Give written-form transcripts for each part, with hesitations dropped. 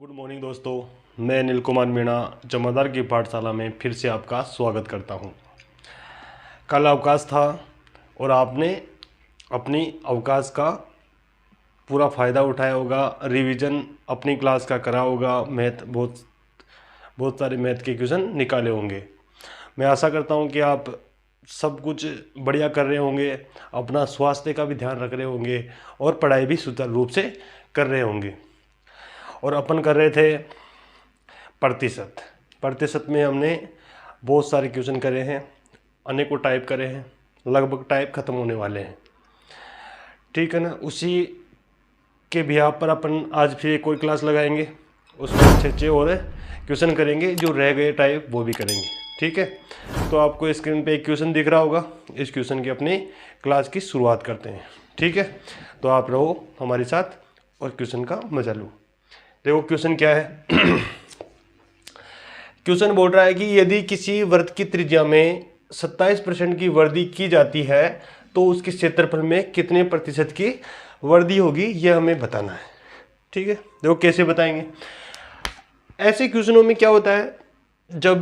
Good morning दोस्तों, मैं अनिल कुमार मीणा जमादार की पाठशाला में फिर से आपका स्वागत करता हूं। कल अवकाश था और आपने अपनी अवकाश का पूरा फ़ायदा उठाया होगा, रिवीजन अपनी क्लास का करा होगा, मैथ बहुत सारे मैथ के क्वेश्चन निकाले होंगे। मैं आशा करता हूं कि आप सब कुछ बढ़िया कर रहे होंगे, अपना स्वास्थ्य का भी ध्यान रख रहे होंगे और पढ़ाई भी सुचारू रूप से कर रहे होंगे। और अपन कर रहे थे प्रतिशत में हमने बहुत सारे क्वेश्चन करे हैं, अनेकों टाइप करे हैं, लगभग टाइप ख़त्म होने वाले हैं। ठीक है ना। उसी के बिहाफ पर अपन आज फिर एक और क्लास लगाएंगे, उसमें अच्छे और क्वेश्चन करेंगे, जो रह गए टाइप वो भी करेंगे। ठीक है। तो आपको स्क्रीन पे एक क्वेश्चन दिख रहा होगा, इस क्वेश्चन की अपनी क्लास की शुरुआत करते हैं। ठीक है। तो आप रहो हमारे साथ और क्वेश्चन का मजा लो। देखो क्वेश्चन क्या है। क्वेश्चन बोल रहा है कि यदि किसी वृत्त की त्रिज्या में 27% की वृद्धि की जाती है तो उसके क्षेत्रफल में कितने प्रतिशत की वृद्धि होगी, यह हमें बताना है। ठीक है। देखो कैसे बताएंगे। ऐसे क्वेश्चनों में क्या होता है, जब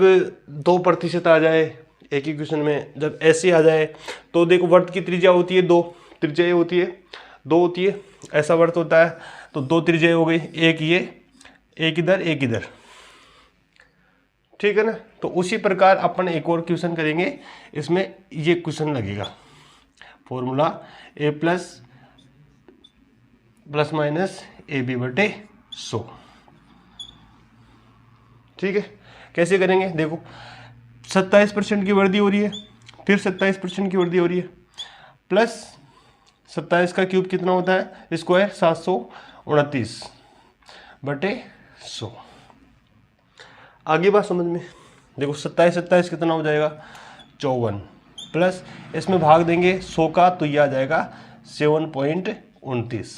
2% आ जाए एक ही क्वेश्चन में, जब ऐसे आ जाए तो देखो वृत्त की त्रिज्या होती है 2, त्रिज्या होती है 2 होती है, ऐसा वृत्त होता है तो 2 त्रिज्या हो गई, एक ये, एक इधर, एक इधर। ठीक है ना। तो उसी प्रकार अपन एक और क्वेश्चन करेंगे, इसमें ये क्वेश्चन लगेगा, formula a plus minus AB/100। ठीक है। कैसे करेंगे, देखो 27% की वृद्धि हो रही है, फिर 27% की वृद्धि हो रही है, प्लस 27 का क्यूब कितना होता है, स्क्वायर 729/100। आगे बात समझ में। देखो 27 कितना हो जाएगा, 54, प्लस इसमें भाग देंगे 100 का तो यह आ जाएगा 7.29।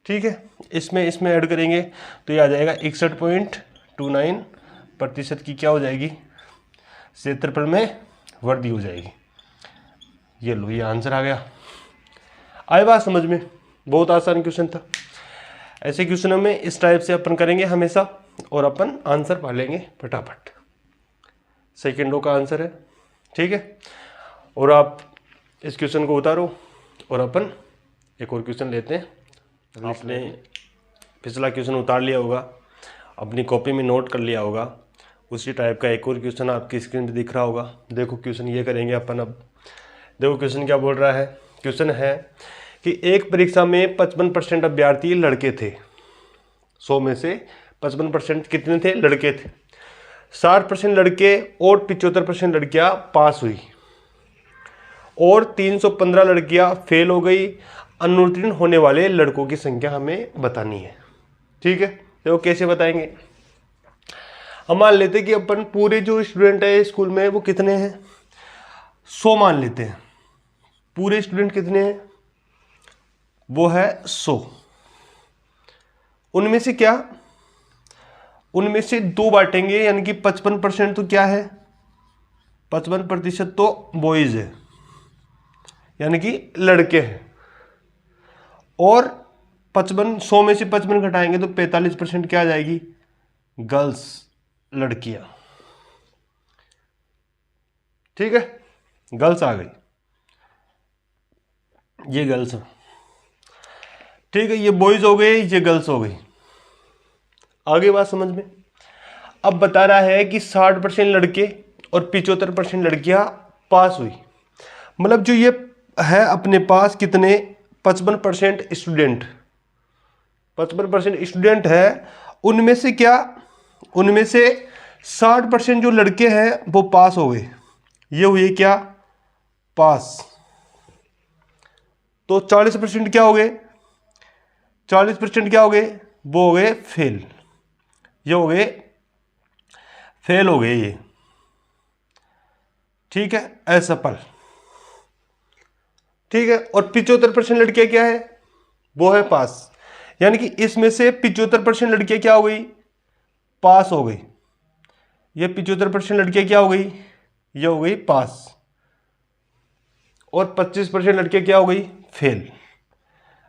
ठीक है। इसमें ऐड करेंगे तो यह आ जाएगा 61.29% की क्या हो जाएगी, क्षेत्रफल में वृद्धि हो जाएगी। ये लो, ये आंसर आ गया। आए बात समझ में। बहुत आसान क्वेश्चन था। ऐसे क्वेश्चनों में इस टाइप से अपन करेंगे हमेशा और अपन आंसर पा लेंगे फटाफट। सेकेंडों का आंसर है। ठीक है। और आप इस क्वेश्चन को उतारो और अपन एक और क्वेश्चन लेते हैं। आपने पिछला क्वेश्चन उतार लिया होगा, अपनी कॉपी में नोट कर लिया होगा, उसी टाइप का एक और क्वेश्चन आपकी स्क्रीन पे दिख रहा होगा। देखो क्वेश्चन ये करेंगे अपन अब। देखो क्वेश्चन क्या बोल रहा है। क्वेश्चन है कि एक परीक्षा में 55% अभ्यर्थी लड़के थे। 100 में से 55% कितने थे, लड़के थे। 60% लड़के और 75% लड़कियां पास हुई और 315 लड़कियां फेल हो गई। अनुत्तीर्ण होने वाले लड़कों की संख्या हमें बतानी है। ठीक है। देखो कैसे बताएंगे। हम मान लेते हैं कि अपन पूरे जो स्टूडेंट है स्कूल में वो कितने हैं, 100 मान लेते हैं। पूरे स्टूडेंट कितने हैं, वो है 100। उनमें से क्या, उनमें से 2 बांटेंगे, यानी कि 55% तो क्या है, 55% तो बॉयज है, यानी कि लड़के हैं। और 100 में से 55 घटाएंगे तो 45% क्या आ जाएगी, गर्ल्स, लड़कियां। ठीक है। गर्ल्स आ गई, ये गर्ल्स है। ठीक है। ये बॉयज हो गए, ये गर्ल्स हो गई। आगे बात समझ में। अब बता रहा है कि 60% लड़के और 75% लड़कियां पास हुई। मतलब जो ये है अपने पास कितने, 55% स्टूडेंट, 55% स्टूडेंट है। उनमें से क्या, उनमें से 60% जो लड़के हैं वो पास हो गए, ये हुए क्या, पास। तो 40% क्या हो गए, 40% क्या हो गए, वो हो गए फेल। ये हो गए फेल हो गए ये। ठीक है, असफल। ठीक है। और 75% लड़कियां क्या है, वो है पास। यानी कि इसमें से 75% लड़कियां क्या हो गई, पास हो गई। ये 75% लड़कियां क्या हो गई, ये हो गई पास। और 25% लड़कियां क्या हो गई, फेल।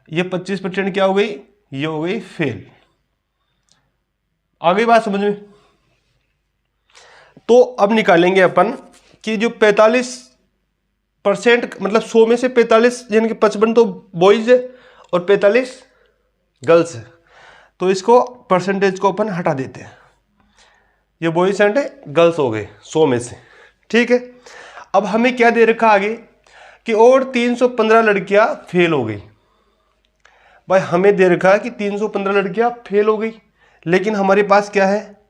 ये 25% क्या हो गई, ये हो गई फेल। आगे बात समझ में। तो अब निकालेंगे अपन कि जो 45% मतलब 100 में से 45 यानी कि 55 तो बॉयज है और 45 गर्ल्स है, तो इसको परसेंटेज को अपन हटा देते हैं। ये बॉयज एंड गर्ल्स हो गए 100 में से, ठीक है। अब हमें क्या दे रखा आगे कि और 315 लड़कियां फेल हो गई। भाई हमें दे रखा है कि 315 लड़कियां फेल हो गई, लेकिन हमारे पास क्या है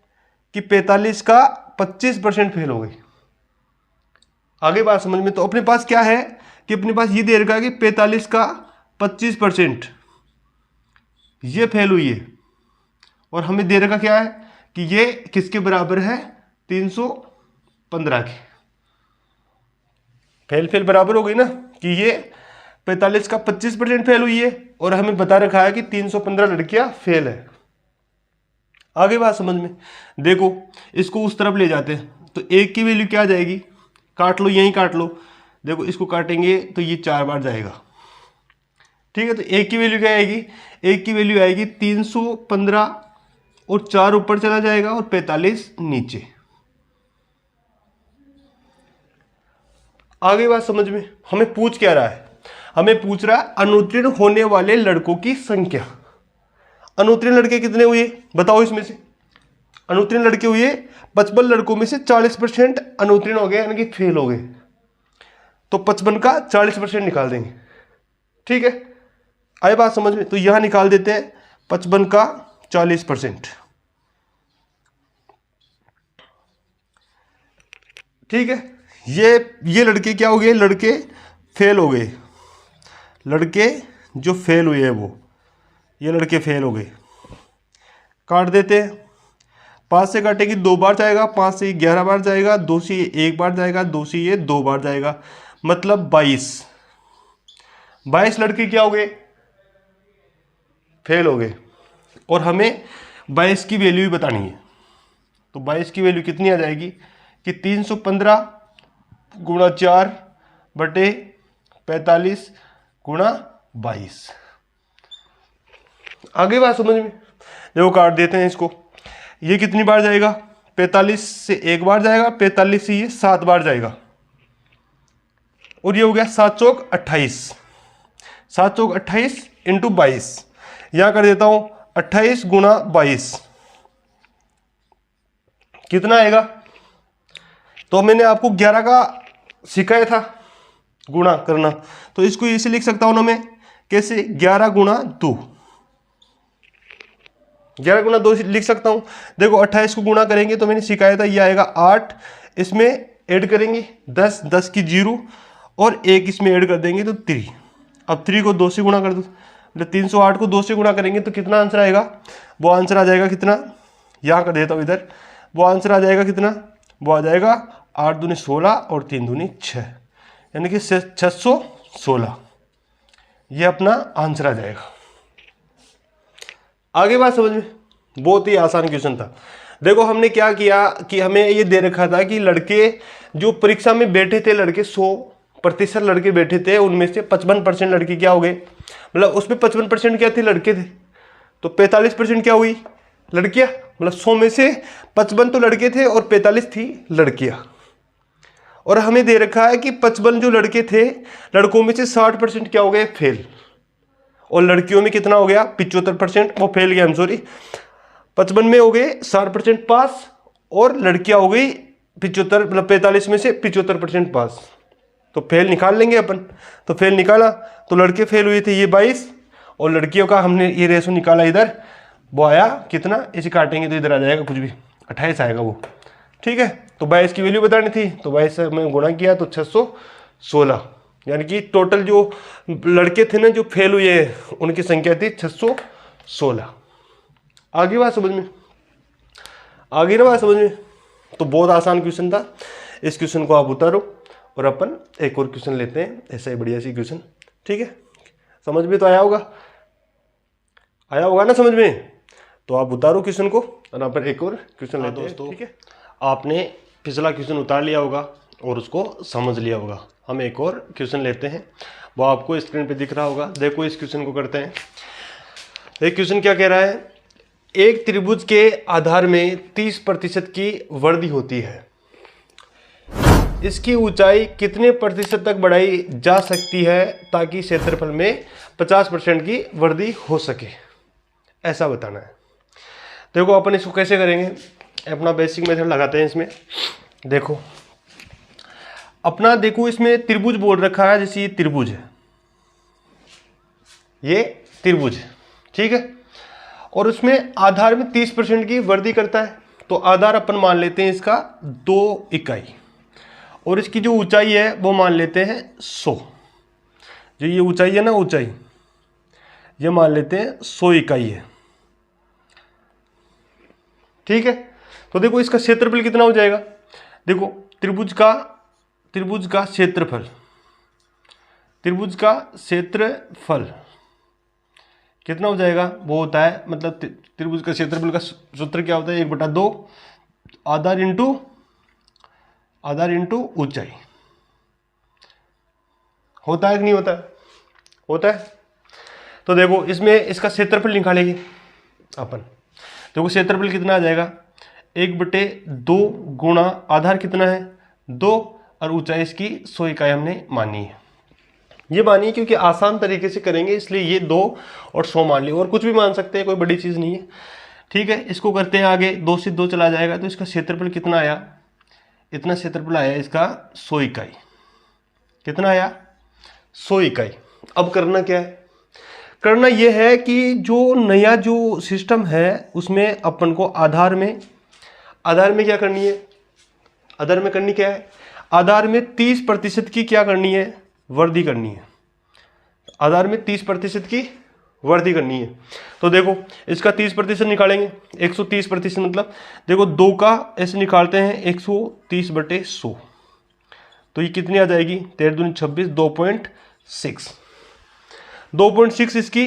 कि 45 का 25% फेल हो गई। आगे बात समझ में। तो अपने पास क्या है कि अपने पास ये दे रखा है कि 45 का 25% ये फेल हुई है, और हमें दे रखा क्या है कि ये किसके बराबर है 315 के। फेल बराबर हो गई ना कि ये 45 का 25% फेल हुई है और हमें बता रखा है कि 315 लड़कियां फेल है। आगे बात समझ में। देखो इसको उस तरफ ले जाते हैं तो एक की वैल्यू क्या आ जाएगी, काट लो यहीं काट लो। देखो इसको काटेंगे तो ये 4 बार जाएगा, ठीक है। तो एक की वैल्यू क्या आएगी, एक की वैल्यू आएगी 315 और 4 ऊपर चला जाएगा और 45 नीचे। आगे बात समझ में। हमें पूछ क्या रहा है, हमें पूछ रहा है अनुत्तीर्ण होने वाले लड़कों की संख्या। अनुत्तीर्ण लड़के कितने हुए बताओ इसमें से। अनुत्तीर्ण लड़के हुए 55 लड़कों में से 40% अनुत्तीर्ण हो गए यानी कि फेल हो गए, तो 55 का 40% निकाल देंगे, ठीक है। आए बात समझ में। तो यहां निकाल देते हैं 55 का 40%, ठीक है। ये लड़के क्या हो गए, लड़के फेल हो गए, लड़के जो फेल हुए हैं वो ये लड़के फेल हो गए। काट देते हैं, 5 से काटेंगे 2 बार जाएगा, 5 से 11 बार जाएगा, 2 से 1 बार जाएगा, 2 से ये 2 बार जाएगा, मतलब 22 लड़के क्या हो गए फेल हो गए। और हमें 22 की वैल्यू भी बतानी है। तो 22 की वैल्यू कितनी आ जाएगी कि 315 गुणा 4 बटे 45 गुणा 22। आगे बात समझ में। देखो काट देते हैं इसको, ये कितनी बार जाएगा 45 से 1 बार जाएगा, 45 से ये 7 बार जाएगा, और ये हो गया 7 चौक 28, 7 चौक 28 इंटू 22। यहां कर देता हूं 28 गुणा 22 कितना आएगा। तो मैंने आपको 11 का सिखाया था गुणा करना, तो इसको इसे लिख सकता हूं ना मैं कैसे, 11 गुणा 2, 11 गुणा 2 लिख सकता हूं। देखो 28 को गुणा करेंगे तो मैंने सिखाया था ये आएगा 8, इसमें ऐड करेंगे 10, 10 की 0 और 1 इसमें ऐड कर देंगे तो 3। अब 3 को 2 से गुणा कर दो, मतलब 308 को 2 से गुणा करेंगे तो कितना आंसर आएगा, वो आंसर आ जाएगा कितना, यहाँ कर देता हूँ इधर, वो आंसर आ जाएगा कितना, वो आ जाएगा 8 दूनी 16 और 3 दूनी 6, यानी कि 616। ये अपना आंसर आ जाएगा। आगे बात समझ में। बहुत ही आसान क्वेश्चन था। देखो हमने क्या किया कि हमें ये दे रखा था कि लड़के जो परीक्षा में बैठे थे, लड़के 100% लड़के बैठे थे, उनमें से 55% लड़के क्या हो गए, मतलब उसमें 55% क्या थे लड़के थे, तो 45% क्या हुई लड़कियां, मतलब 100 में से 55 तो लड़के थे और 45 थी लड़कियां। और हमें दे रखा है कि 55 जो लड़के थे लड़कों में से 60% क्या हो गए फेल, और लड़कियों में कितना हो गया 75%, वो फेल गया, सॉरी 55 में हो गए 60% पास और लड़कियां हो गई 75, मतलब 45 में से 75% पास। तो फेल निकाल लेंगे अपन। तो फेल निकाला तो लड़के फेल हुए थे ये 22 और लड़कियों का हमने ये रेशो निकाला इधर, वो आया कितना, इसे काटेंगे तो इधर आ जाएगा कुछ भी 28 आएगा वो, ठीक है। तो 22 की वैल्यू बतानी थी तो 22 से मैं गुणा किया तो 616, यानी कि टोटल जो लड़के थे ना जो फेल हुए उनकी संख्या थी 616। आगे बात समझ में, आगे ना बात समझ में। तो बहुत आसान क्वेश्चन था, इस क्वेश्चन को आप उतारो और अपन एक और क्वेश्चन लेते हैं, ऐसा ही बढ़िया सी क्वेश्चन, ठीक है। समझ में तो आया होगा, आया होगा ना समझ में। तो आप उतारो क्वेश्चन को और अपन एक और क्वेश्चन लेते हैं दोस्तों, ठीक है। आपने पिछला क्वेश्चन उतार लिया होगा और उसको समझ लिया होगा। हम एक और क्वेश्चन लेते हैं, वो आपको स्क्रीन पे दिख रहा होगा। देखो इस क्वेश्चन को करते हैं। एक क्वेश्चन क्या कह रहा है, एक त्रिभुज के आधार में 30% की वृद्धि होती है। इसकी ऊंचाई कितने प्रतिशत तक बढ़ाई जा सकती है ताकि क्षेत्रफल में 50% की वृद्धि हो सके, ऐसा बताना है। देखो अपन इसको कैसे करेंगे, अपना बेसिक मेथड लगाते हैं इसमें। देखो अपना, देखो इसमें त्रिभुज बोल रखा है, जैसे ये त्रिभुज है, ये त्रिभुज है, ठीक है, और उसमें आधार में 30% की वृद्धि करता है। तो आधार अपन मान लेते हैं इसका 2 इकाई, और इसकी जो ऊंचाई है वो मान लेते हैं 100। जो ये ऊंचाई है ना, ऊंचाई ये मान लेते हैं 100 इकाई है, ठीक है। तो देखो इसका क्षेत्रफल कितना हो जाएगा। देखो त्रिभुज का क्षेत्रफल, त्रिभुज का क्षेत्रफल कितना हो जाएगा, वो होता है, मतलब त्रिभुज का क्षेत्रफल का सूत्र क्या होता है, 1/2 आधार इंटू ऊंचाई। होता है कि नहीं होता है, होता है। तो देखो इसमें इसका क्षेत्रफल निकालेंगे अपन। देखो क्षेत्रफल कितना आ जाएगा, 1/2 गुणा आधार कितना है 2, और ऊंचाई इसकी 100 इकाई हमने मानी है। ये मानिए क्योंकि आसान तरीके से करेंगे, इसलिए ये 2 और 100 मान लिया, और कुछ भी मान सकते हैं, कोई बड़ी चीज़ नहीं है, ठीक है। इसको करते हैं आगे, 2 से 2 चला जाएगा, तो इसका क्षेत्रफल कितना आया, इतना क्षेत्रफल आया इसका 100 इकाई। कितना आया, 100 इकाई। अब करना क्या है, करना यह है कि जो नया जो सिस्टम है उसमें अपन को आधार में क्या करनी है, आधार में करनी क्या है, आधार में 30% की क्या करनी है, वृद्धि करनी है। आधार में 30% की वृद्धि करनी है। तो देखो इसका 30% निकालेंगे, 130%, मतलब देखो 2 का ऐसे निकालते हैं 130/100, तो ये कितनी आ जाएगी, 13 दूनी 26, 2.6। 2.6 इसकी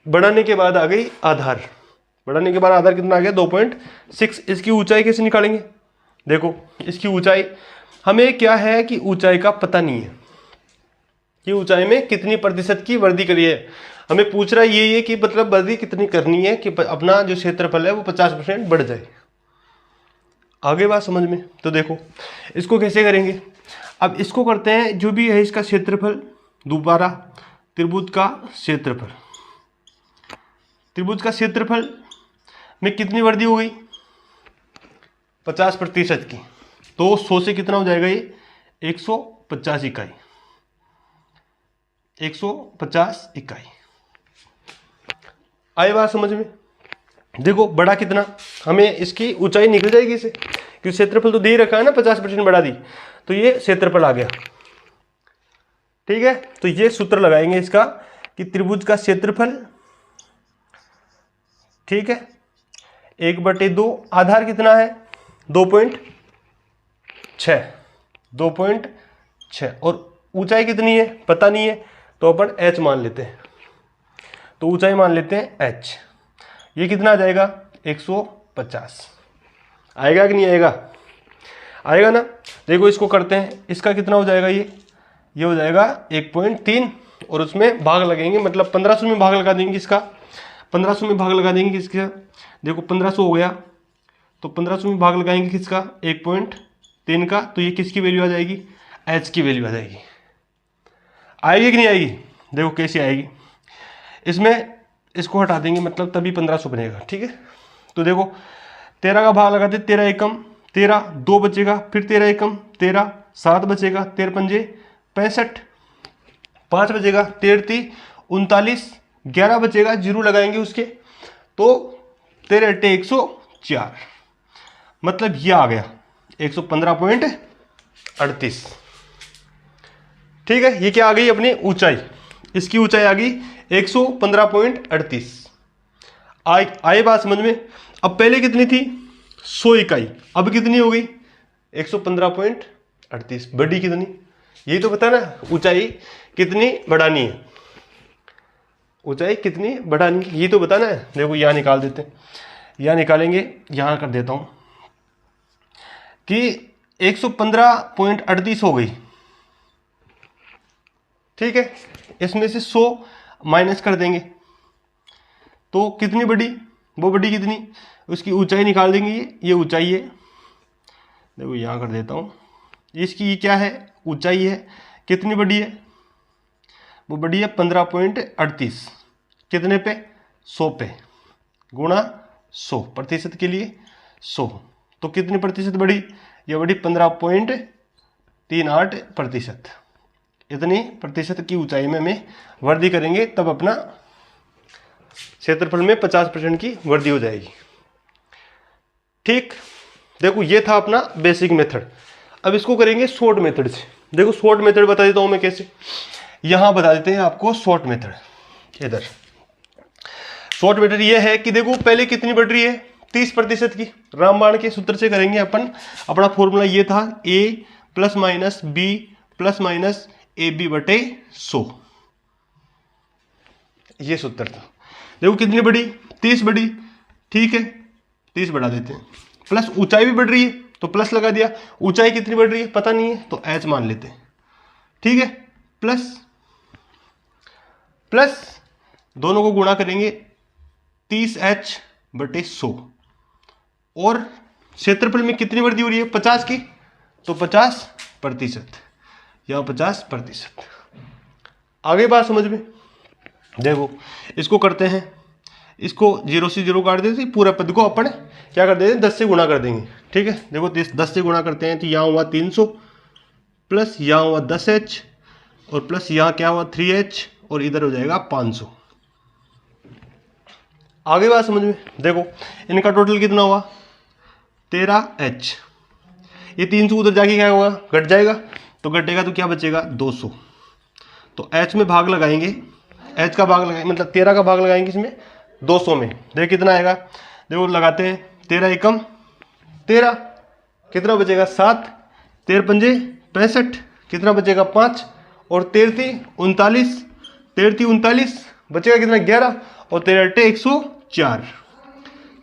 बढ़ाने के बाद आ गई आधार, बढ़ाने के बाद आधार कितना आ गया 2.6। इसकी ऊंचाई कैसे निकालेंगे, देखो इसकी ऊंचाई, हमें क्या है कि ऊंचाई का पता नहीं है कि ऊंचाई में कितनी प्रतिशत की वृद्धि करी है। हमें पूछ रहा है ये कि मतलब वृद्धि कितनी करनी है कि अपना जो क्षेत्रफल है वो 50% बढ़ जाए। आगे बात समझ में। तो देखो इसको कैसे करेंगे, अब इसको करते हैं, जो भी है इसका क्षेत्रफल, दोबारा त्रिभुज का क्षेत्रफल, त्रिभुज का क्षेत्रफल में कितनी वृद्धि हो गई, 50% की। तो 100 से कितना हो जाएगा ये 150 इकाई, 150 इकाई। आई बात समझ में। देखो बड़ा कितना, हमें इसकी ऊंचाई निकल जाएगी इसे, क्योंकि क्षेत्रफल तो दे ही रखा है ना, 50% बढ़ा दी, तो ये क्षेत्रफल आ गया, ठीक है। तो ये सूत्र लगाएंगे इसका कि त्रिभुज का क्षेत्रफल, ठीक है, 1/2, आधार कितना है 2.6, और ऊंचाई कितनी है पता नहीं है, तो अपन h मान लेते हैं। तो ऊंचाई मान लेते हैं h, ये कितना आ जाएगा 150। आएगा कि नहीं आएगा, आएगा ना। देखो इसको करते हैं, इसका कितना हो जाएगा, ये हो जाएगा 1.3, और उसमें भाग लगेंगे, मतलब 1500 में भाग लगा देंगे इसका, 1500 में भाग लगा देंगे किसका, देखो 1500 हो गया, तो 1500 में भाग लगाएंगे किसका 1.3 का, तो ये किसकी वैल्यू आ जाएगी, h की वैल्यू आ जाएगी। आएगी कि नहीं आएगी, देखो कैसे आएगी, इसमें इसको हटा देंगे, मतलब तभी 1500 बनेगा, ठीक है। तो देखो 13 का भाग लगाते, 13 एकम 13, 2 बचेगा, फिर 13 एकम 13, 7 बचेगा, 13 पंजे 65, 5 बचेगा, 13 39, 11 बचेगा, 0 लगाएंगे उसके, तो 13 × 104, मतलब ये आ गया 115.38, ठीक है। ये क्या आ गई अपनी ऊंचाई, इसकी ऊंचाई आ गई 115.38। आई बात समझ में। अब पहले कितनी थी 100 इकाई, अब कितनी हो गई 115.38, बड़ी कितनी, यही तो पता ना, ऊंचाई कितनी बढ़ानी है, ऊंचाई कितनी बढ़ानी है, ये तो बताना है। देखो यहाँ निकाल देते हैं, यहाँ निकालेंगे, यहाँ कर देता हूँ कि 115.38 हो गई, ठीक है। इसमें से 100 माइनस कर देंगे, तो कितनी बढ़ी वो बड़ी कितनी, उसकी ऊंचाई निकाल देंगे। ये ऊंचाई है, देखो यहाँ कर देता हूँ। इसकी ये क्या है, ऊंचाई है, कितनी बड़ी है, वो बड़ी है 15.38। कितने पे, 100 पे, गुणा 100, प्रतिशत के लिए 100। तो कितनी प्रतिशत बढ़ी, ये बढ़ी 15.38%। इतनी प्रतिशत की ऊंचाई में हमें वृद्धि करेंगे तब अपना क्षेत्रफल में 50% की वृद्धि हो जाएगी। ठीक, देखो ये था अपना बेसिक मेथड। अब इसको करेंगे शॉर्ट मेथड से। देखो शॉर्ट मेथड बता देता हूं मैं कैसे, यहां बता देते हैं आपको शॉर्ट मेथड। इधर शॉर्ट मेथड ये है कि देखो पहले कितनी बढ़ रही है, 30% की। रामबाण के सूत्र से करेंगे अपन। अपना फॉर्मूला ये था a plus minus b plus minus a b बटे 100, ये सूत्र था। देखो कितनी बढ़ी, 30 बढ़ी, ठीक है 30 बढ़ा देते हैं। प्लस ऊंचाई भी बढ़ रही है तो प्लस लगा दिया। ऊंचाई कितनी बढ़ रही है पता नहीं है तो h मान लेते हैं, ठीक है। प्लस प्लस दोनों को गुणा करेंगे 30h बटे 100। और क्षेत्रफल में कितनी वृद्धि हो रही है, 50 की, तो 50%, यहाँ 50%। आगे बात समझ में। देखो इसको करते हैं, इसको 0 से 0 काट देते, पूरा पद को अपन क्या कर देते हैं 10 से गुणा कर देंगे, ठीक है। देखो 10 से गुणा करते हैं तो यहाँ हुआ 300, प्लस यहाँ हुआ 10h, और प्लस यहाँ क्या हुआ 3h, और इधर हो जाएगा 500। आगे बात समझ में। देखो इनका टोटल कितना हुआ 13h। ये 300 उधर जाके क्या होगा, घट जाएगा, तो घटेगा तो क्या बचेगा 200। तो h में भाग लगाएंगे, h का भाग लगाएंगे, मतलब 13 का भाग लगाएंगे इसमें 200 में। देखो कितना आएगा, देखो लगाते हैं 13 एकम 13, कितना बचेगा 7, 13 पंजे 65, कितना बचेगा 5, और 13 39, 13 39 बचेगा कितना 11, और 13 अट्ठे 104।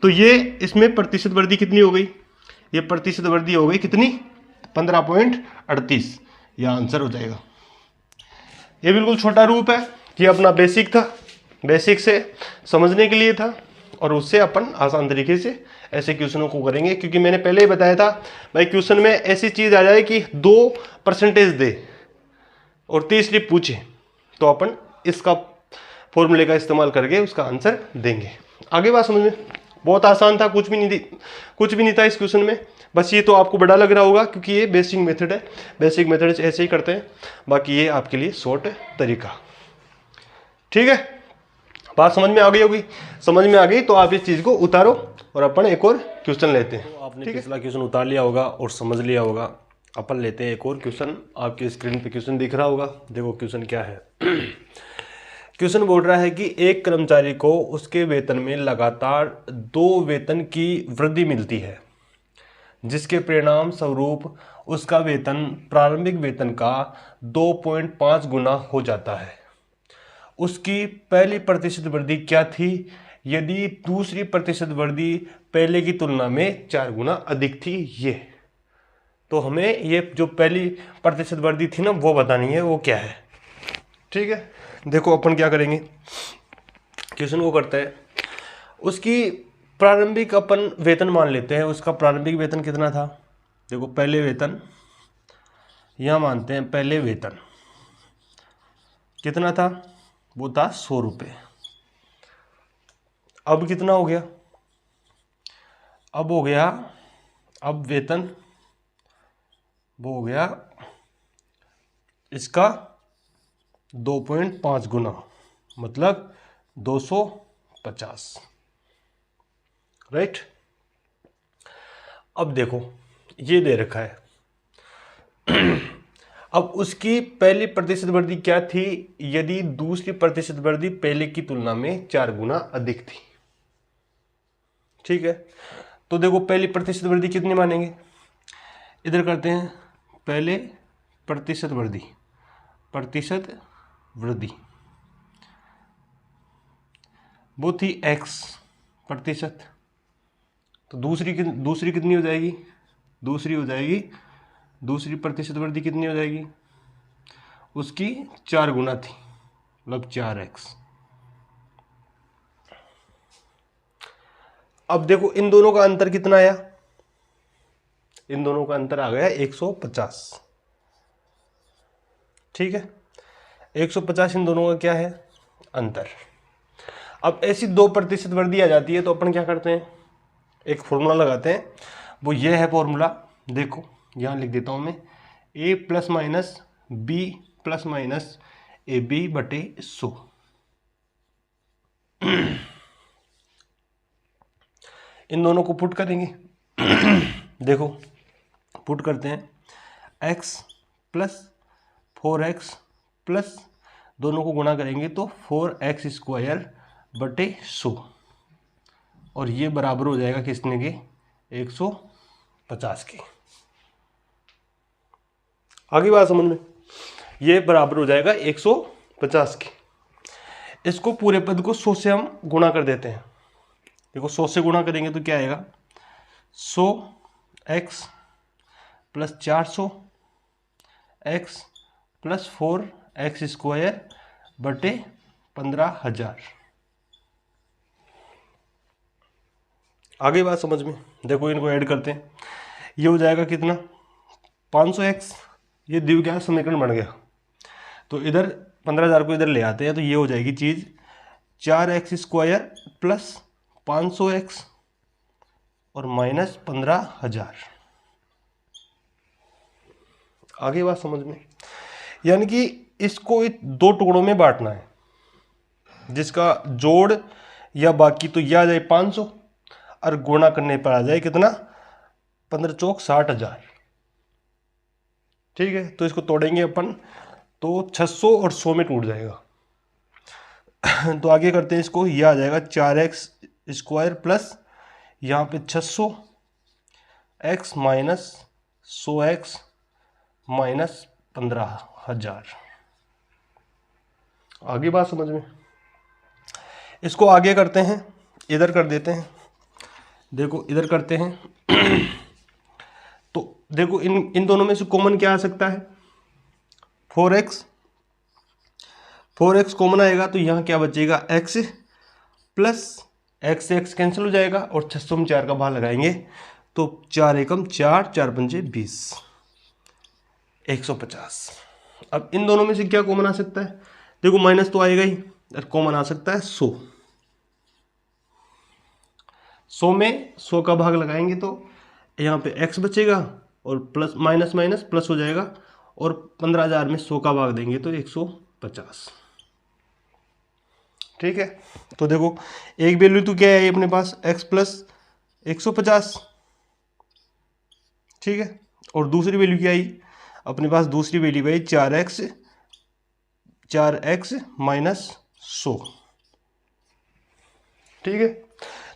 तो ये इसमें प्रतिशत वृद्धि कितनी हो गई, ये प्रतिशत वृद्धि हो गई कितनी 15.38, यह आंसर हो जाएगा। ये बिल्कुल छोटा रूप है, ये अपना बेसिक था, बेसिक से समझने के लिए था, और उससे अपन आसान तरीके से ऐसे क्वेश्चनों को करेंगे। क्योंकि मैंने पहले ही बताया था भाई क्वेश्चन में ऐसी चीज़ आ जाए कि 2% दे और तीसरी पूछे, तो अपन इसका फॉर्मूले का इस्तेमाल करके उसका आंसर देंगे। आगे बात समझ में, बहुत आसान था, कुछ भी नहीं था इस क्वेश्चन में। बस ये तो आपको बड़ा लग रहा होगा क्योंकि ये बेसिक मेथड है, बेसिक मेथड से ऐसे ही करते हैं। बाकी ये आपके लिए शॉर्ट तरीका, ठीक है। बात समझ में आ गई होगी, समझ में आ गई तो आप इस चीज़ को उतारो और अपन एक और क्वेश्चन लेते हैं। तो आपने पिछला क्वेश्चन उतार लिया होगा और समझ लिया होगा, अपन लेते हैं एक और क्वेश्चन। आपके स्क्रीन पे क्वेश्चन दिख रहा होगा, देखो क्वेश्चन क्या है। क्वेश्चन बोल रहा है कि एक कर्मचारी को उसके वेतन में लगातार 2 वेतन की वृद्धि मिलती है, जिसके परिणाम स्वरूप उसका वेतन प्रारंभिक वेतन का 2.5 गुना हो जाता है। उसकी पहली प्रतिशत वृद्धि क्या थी यदि दूसरी प्रतिशत वृद्धि पहले की तुलना में 4 गुना अधिक थी। ये तो हमें ये जो पहली प्रतिशत वृद्धि थी ना वो बतानी है, वो क्या है, ठीक है। देखो अपन क्या करेंगे, क्वेश्चन को करते हैं। उसकी प्रारंभिक अपन वेतन मान लेते हैं, उसका प्रारंभिक वेतन कितना था। देखो पहले वेतन यहाँ मानते हैं, पहले वेतन कितना था, वो था 100 रुपये। अब कितना हो गया, अब हो गया, अब वेतन वो हो गया इसका 2.5 गुना, मतलब 250, राइट। अब देखो ये दे रखा है। अब उसकी पहली प्रतिशत वृद्धि क्या थी यदि दूसरी प्रतिशत वृद्धि पहले की तुलना में 4 गुना अधिक थी, ठीक है। तो देखो पहली प्रतिशत वृद्धि कितनी मानेंगे, इधर करते हैं पहले प्रतिशत वृद्धि, प्रतिशत वृद्धि वो थी x प्रतिशत। तो दूसरी कितनी हो जाएगी, दूसरी हो जाएगी, दूसरी प्रतिशत वृद्धि कितनी हो जाएगी, उसकी 4 गुना थी, मतलब 4x। अब देखो इन दोनों का अंतर कितना आया, इन दोनों का अंतर आ गया 150। ठीक है, 150 इन दोनों का क्या है, अंतर। अब ऐसी 2% वर्दी आ जाती है तो अपन क्या करते हैं, एक फॉर्मूला लगाते हैं, वो ये है फॉर्मूला, देखो यहाँ लिख देता हूँ मैं, a plus minus b plus minus a b बटे 100। इन दोनों को पुट करेंगे। देखो पुट करते हैं, x प्लस 4x प्लस दोनों को गुणा करेंगे तो 4x स्क्वायर बटे 100, और ये बराबर हो जाएगा किसने के, 150 के। आगे बात समझ में, ये बराबर हो जाएगा 150 के। इसको पूरे पद को 100 से हम गुणा कर देते हैं। देखो 100 से गुणा करेंगे तो क्या आएगा, 100x plus 400x plus 4x square बटे 15,000। आगे बात समझ में, देखो इनको ऐड करते हैं, ये हो जाएगा कितना, 500x, ये द्विघात समीकरण बन गया, तो इधर 15,000 को इधर ले आते हैं तो ये हो जाएगी चीज़ 4x स्क्वायर प्लस 500x और माइनस 15,000। आगे बात समझ में, यानी कि इसको 2 टुकड़ों में बांटना है, जिसका जोड़ या बाकी तो यह आ जाए 500 और गुणा करने पर आ जाए कितना, 15 चौक 60,000। ठीक है, तो इसको तोड़ेंगे अपन तो 600 और 100 में टूट जाएगा। तो आगे करते हैं इसको, यह आ जाएगा 4x स्क्वायर प्लस यहाँ पे 600x माइनस 100x माइनस 15,000। आगे बात समझ में, इसको आगे करते हैं, इधर कर देते हैं, देखो इधर करते हैं। तो देखो इन दोनों में से कॉमन क्या आ सकता है, 4x कॉमन आएगा तो यहाँ क्या बचेगा, x प्लस x से x कैंसिल हो जाएगा और 600 में 4 का भाग लगाएंगे तो 4 एकम 4, 4 पंजे 20, 150। अब इन दोनों में से क्या कॉमन आ सकता है, देखो माइनस तो आएगा ही, कॉमन आ सकता है 100। 100 में 100 का भाग लगाएंगे तो यहाँ पे x बचेगा और प्लस माइनस माइनस प्लस हो जाएगा, और 15,000 में 100 का भाग देंगे तो 150। ठीक है, तो देखो एक वैल्यू तो क्या है अपने पास, x प्लस 150। ठीक है, और दूसरी वैल्यू क्या आई अपने पास, दूसरी वैल्यू आई 4x माइनस 100। ठीक है,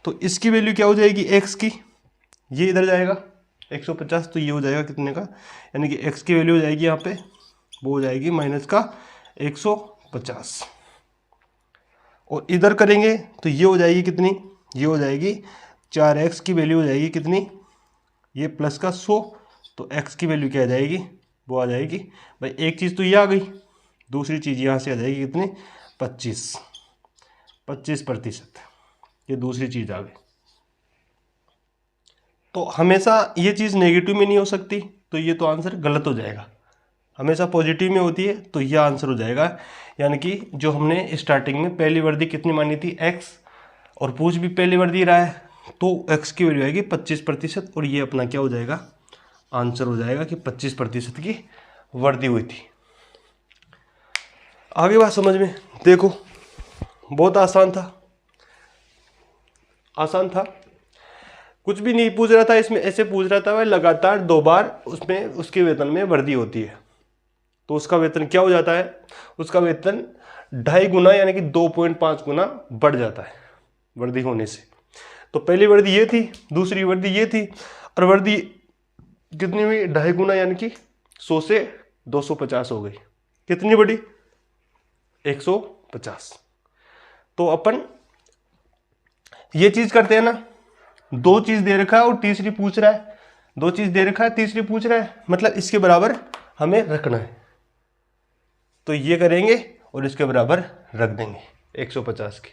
तो इसकी वैल्यू क्या हो जाएगी, x की, ये इधर जाएगा 150, तो ये हो जाएगा कितने का, यानी कि x की वैल्यू हो जाएगी यहाँ पे, वो हो जाएगी माइनस का 150। और इधर करेंगे तो ये हो जाएगी कितनी, ये हो जाएगी 4x की वैल्यू हो जाएगी कितनी, ये प्लस का 100, तो x की वैल्यू क्या आ जाएगी, वो आ जाएगी भाई, एक चीज़ तो ये आ गई, दूसरी चीज़ यहाँ से आ जाएगी कितनी, 25%, ये दूसरी चीज़ आ गई। तो हमेशा ये चीज़ नेगेटिव में नहीं हो सकती, तो ये तो आंसर गलत हो जाएगा, हमेशा पॉजिटिव में होती है, तो यह आंसर हो जाएगा। यानी कि जो हमने स्टार्टिंग में पहली वर्दी कितनी मानी थी, x, और पूछ भी पहली वर्दी रहा है, तो x की वैल्यू आएगी 25%, और ये अपना क्या हो जाएगा, आंसर हो जाएगा कि 25% की वर्दी हुई थी। आगे बात समझ में, देखो बहुत आसान था, कुछ भी नहीं पूछ रहा था इसमें, ऐसे पूछ रहा था भाई लगातार 2 बार उसमें उसके वेतन में वृद्धि होती है तो उसका वेतन क्या हो जाता है, उसका वेतन 2.5 गुना यानी कि 2.5 गुना बढ़ जाता है वृद्धि होने से। तो पहली वृद्धि ये थी, दूसरी वृद्धि ये थी, और वृद्धि कितनी हुई, 2.5 गुना यानी कि 100 से 250 हो गई, कितनी बढ़ी, 150। तो अपन ये चीज करते हैं ना, 2 चीज दे रखा है और तीसरी पूछ रहा है, 2 चीज दे रखा है तीसरी पूछ रहा है, मतलब इसके बराबर हमें रखना है, तो ये करेंगे और इसके बराबर रख देंगे 150 की,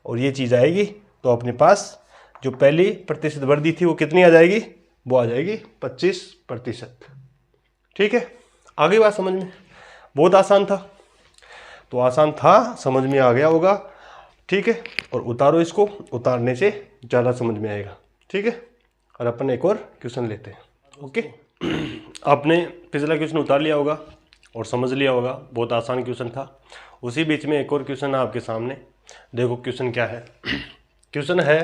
और ये चीज आएगी तो अपने पास जो पहली प्रतिशत वृद्धि थी वो कितनी आ जाएगी, वो आ जाएगी 25%। ठीक है, आगे बात समझ में? बहुत आसान था, तो आसान था, समझ में आ गया होगा। ठीक है, और उतारो इसको, उतारने से ज़्यादा समझ में आएगा। ठीक है, और अपन एक और क्वेश्चन लेते हैं। ओके, आपने पिछला क्वेश्चन उतार लिया होगा और समझ लिया होगा, बहुत आसान क्वेश्चन था। उसी बीच में एक और क्वेश्चन है आपके सामने, देखो क्वेश्चन क्या है। क्वेश्चन है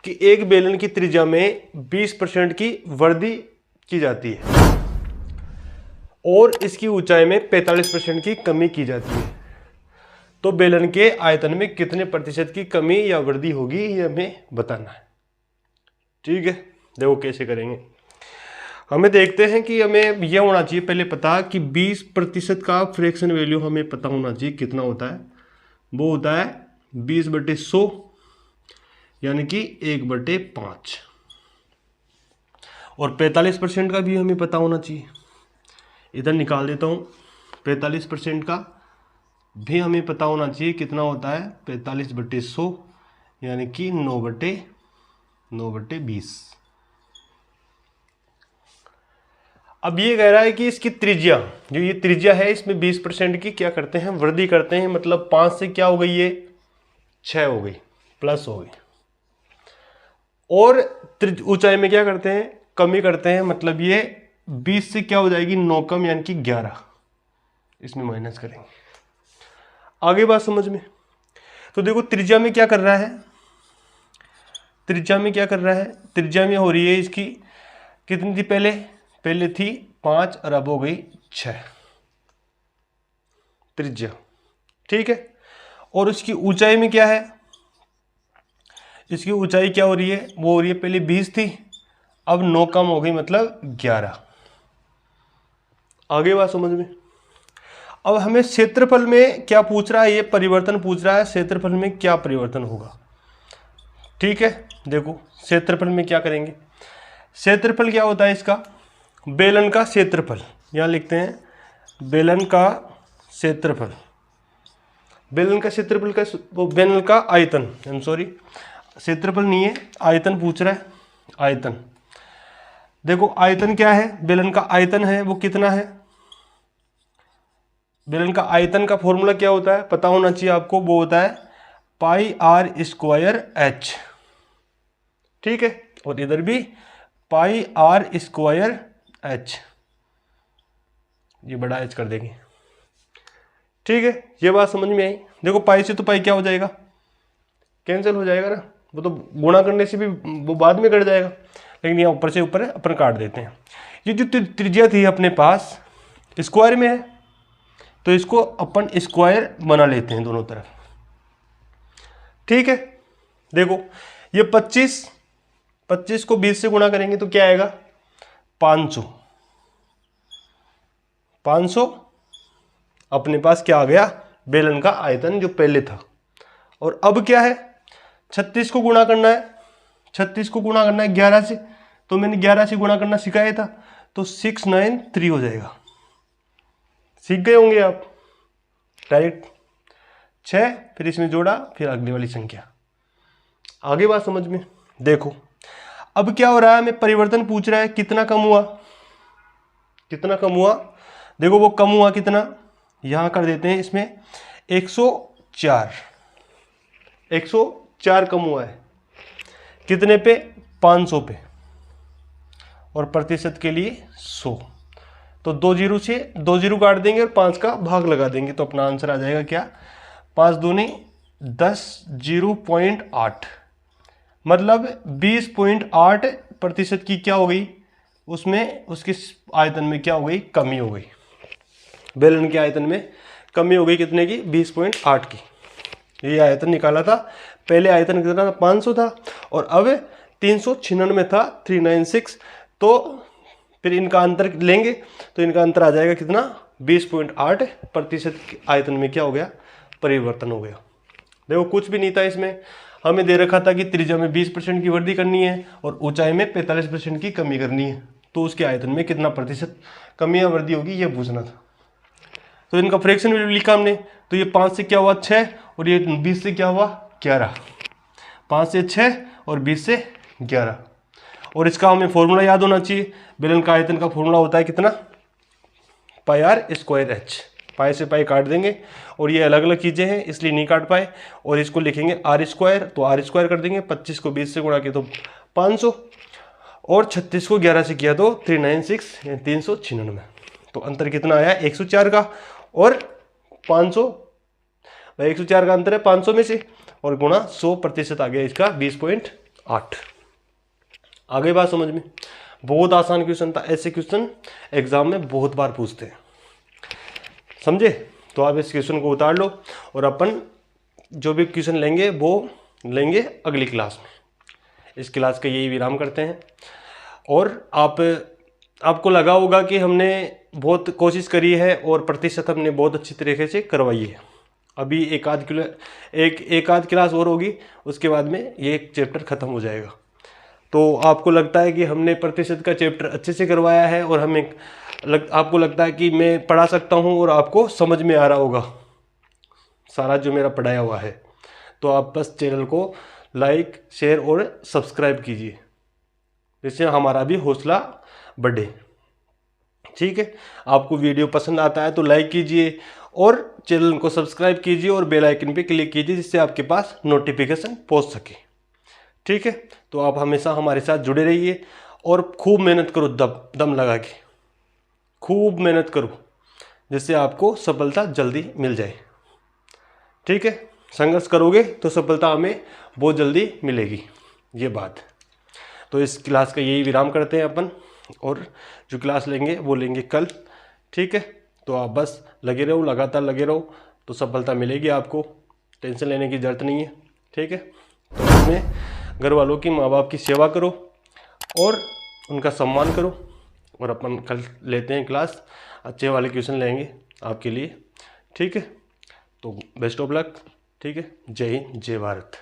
कि एक बेलन की त्रिज्या में 20% की वृद्धि की जाती है और इसकी ऊंचाई में 45% की कमी की जाती है, तो बेलन के आयतन में कितने प्रतिशत की कमी या वृद्धि होगी, ये हमें बताना है। ठीक है, देखो कैसे करेंगे। हमें देखते हैं कि हमें यह होना चाहिए पहले पता कि 20% का फ्रैक्शन वैल्यू हमें पता होना चाहिए कितना होता है। वो होता है 20/100 यानी कि 1/5। और 45% का भी हमें पता होना चाहिए, इधर निकाल देता हूँ। 45% का भी हमें पता होना चाहिए कितना होता है, 45/100 यानी कि 9/20। अब ये कह रहा है कि इसकी त्रिज्या, जो ये त्रिज्या है इसमें 20% की क्या करते हैं, वृद्धि करते हैं। मतलब 5 से क्या हो गई, ये 6 हो गई, प्लस हो गई। और ऊंचाई में क्या करते हैं, कमी करते हैं। मतलब ये 20 से क्या हो जाएगी, 9 कम यानी कि 11, इसमें माइनस करेंगे। आगे बात समझ में? तो देखो त्रिज्या में क्या कर रहा है, त्रिज्या में क्या कर रहा है, त्रिज्या में हो रही है इसकी कितनी थी, पहले थी 5 और अब हो गई 6 त्रिज्या। ठीक है, और इसकी ऊंचाई में क्या है, इसकी ऊंचाई क्या हो रही है, वो हो रही है पहले 20 थी, अब 9 कम हो गई मतलब 11। आगे बात समझ में? अब हमें क्षेत्रफल में क्या पूछ रहा है, ये परिवर्तन पूछ रहा है, क्षेत्रफल में क्या परिवर्तन होगा। ठीक है, देखो क्षेत्रफल में क्या करेंगे। क्षेत्रफल क्या होता है इसका, बेलन का क्षेत्रफल, यहाँ लिखते हैं बेलन का क्षेत्रफल। बेलन का क्षेत्रफल का वो बेलन का आयतन, सॉरी क्षेत्रफल नहीं है, आयतन पूछ रहा है, आयतन। देखो आयतन क्या है, बेलन का आयतन है वो कितना है। बेलन का आयतन का फॉर्मूला क्या होता है, पता होना चाहिए आपको, वो होता है πr²h। ठीक है, और इधर भी πr²h, ये बड़ा h कर देंगे। ठीक है, ये बात समझ में आई। देखो पाई से तो पाई क्या हो जाएगा, कैंसिल हो जाएगा ना, वो तो गुणा करने से भी वो बाद में कट जाएगा, लेकिन यहाँ ऊपर से ऊपर अपन काट देते हैं। ये जो त्रिज्या थी अपने पास स्क्वायर में है, तो इसको अपन स्क्वायर बना लेते हैं दोनों तरफ। ठीक है, देखो ये 25 को 20 से गुणा करेंगे तो क्या आएगा, 500 अपने पास क्या आ गया, बेलन का आयतन जो पहले था। और अब क्या है, 36 को गुणा करना है, 36 को गुणा करना है 11 से, तो मैंने 11 से गुणा करना सिखाया था, तो 693 हो जाएगा। सीख गए होंगे आप, डायरेक्ट 6 फिर इसमें जोड़ा, फिर अगली वाली संख्या। आगे बात समझ में? देखो अब क्या हो रहा है, हमें परिवर्तन पूछ रहा है, कितना कम हुआ, कितना कम हुआ। देखो वो कम हुआ कितना, यहां कर देते हैं इसमें 104 कम हुआ है, कितने पे, 500 पे, और प्रतिशत के लिए 100। तो 2 जीरो से 2 जीरो काट देंगे और 5 का भाग लगा देंगे, तो अपना आंसर आ जाएगा क्या, 5 दूनी 10, 0.8, मतलब 20.8% की क्या हो गई, उसमें उसके आयतन में क्या हो गई, कमी हो गई। बेलन के आयतन में कमी हो गई कितने की, 20.8 की। ये आयतन निकाला था, पहले आयतन कितना था, 500 था, और अब 396 था, 396। तो फिर इनका अंतर लेंगे तो इनका अंतर आ जाएगा कितना, 20.8% आयतन में क्या हो गया, परिवर्तन हो गया। देखो कुछ भी नहीं था इसमें, हमें दे रखा था कि त्रिज्या में 20% की वृद्धि करनी है और ऊंचाई में 45% की कमी करनी है, तो उसके आयतन में कितना प्रतिशत कमी या वृद्धि होगी ये पूछना था। तो इनका फ्रैक्शन वैल्यू लिखा हमने, तो ये 5 से क्या हुआ 6, और ये 20 से क्या हुआ 11, 5 से 6 और 20 से 11। और इसका हमें फॉर्मूला याद होना चाहिए। बेलन का आयतन का फॉर्मूला होता है कितना, पाई आर स्क्वायर एच। पाई से पाई काट देंगे और ये अलग अलग चीज़ें हैं इसलिए नहीं काट पाए, और इसको लिखेंगे आर स्क्वायर, तो आर स्क्वायर कर देंगे। 25 को 20 से गुणा किया तो 500, और 36 को 11 से किया तो 396 396। तो अंतर कितना आया 104 का, और 500 भाई 104 का अंतर है 500 में से, और गुणा 100% आ गया इसका 20.8। आ गई बात समझ में। बहुत आसान क्वेश्चन था, ऐसे क्वेश्चन एग्जाम में बहुत बार पूछते हैं, समझे। तो आप इस क्वेश्चन को उतार लो, और अपन जो भी क्वेश्चन लेंगे वो लेंगे अगली क्लास में। इस क्लास का यही विराम करते हैं। और आपको लगा होगा कि हमने बहुत कोशिश करी है और प्रतिशत हमने बहुत अच्छी तरीके से करवाई है। अभी एक आध क्लास और होगी, उसके बाद में ये एक चैप्टर ख़त्म हो जाएगा। तो आपको लगता है कि हमने प्रतिशत का चैप्टर अच्छे से करवाया है, और आपको लगता है कि मैं पढ़ा सकता हूँ और आपको समझ में आ रहा होगा सारा जो मेरा पढ़ाया हुआ है। तो आप बस चैनल को लाइक, शेयर और सब्सक्राइब कीजिए, जिससे हमारा भी हौसला बढ़े। ठीक है, आपको वीडियो पसंद आता है तो लाइक कीजिए, और चैनल को सब्सक्राइब कीजिए, और बेल आइकन पे क्लिक कीजिए, जिससे आपके पास नोटिफिकेशन पहुंच सके। ठीक है, तो आप हमेशा हमारे साथ जुड़े रहिए, और खूब मेहनत करो, दम लगा के खूब मेहनत करो, जिससे आपको सफलता जल्दी मिल जाए। ठीक है, संघर्ष करोगे तो सफलता हमें बहुत जल्दी मिलेगी, ये बात। तो इस क्लास का यही विराम करते हैं अपन, और जो क्लास लेंगे वो लेंगे कल। ठीक है, तो आप बस लगे रहो, लगातार लगे रहो, तो सफलता मिलेगी आपको। टेंशन लेने की ज़रूरत नहीं है। ठीक है, तो अपने घर वालों की, माँ बाप की सेवा करो और उनका सम्मान करो। और अपन कल लेते हैं क्लास, अच्छे वाले क्वेश्चन लेंगे आपके लिए। ठीक है, तो बेस्ट ऑफ लक। ठीक है, जय हिंद, जय भारत।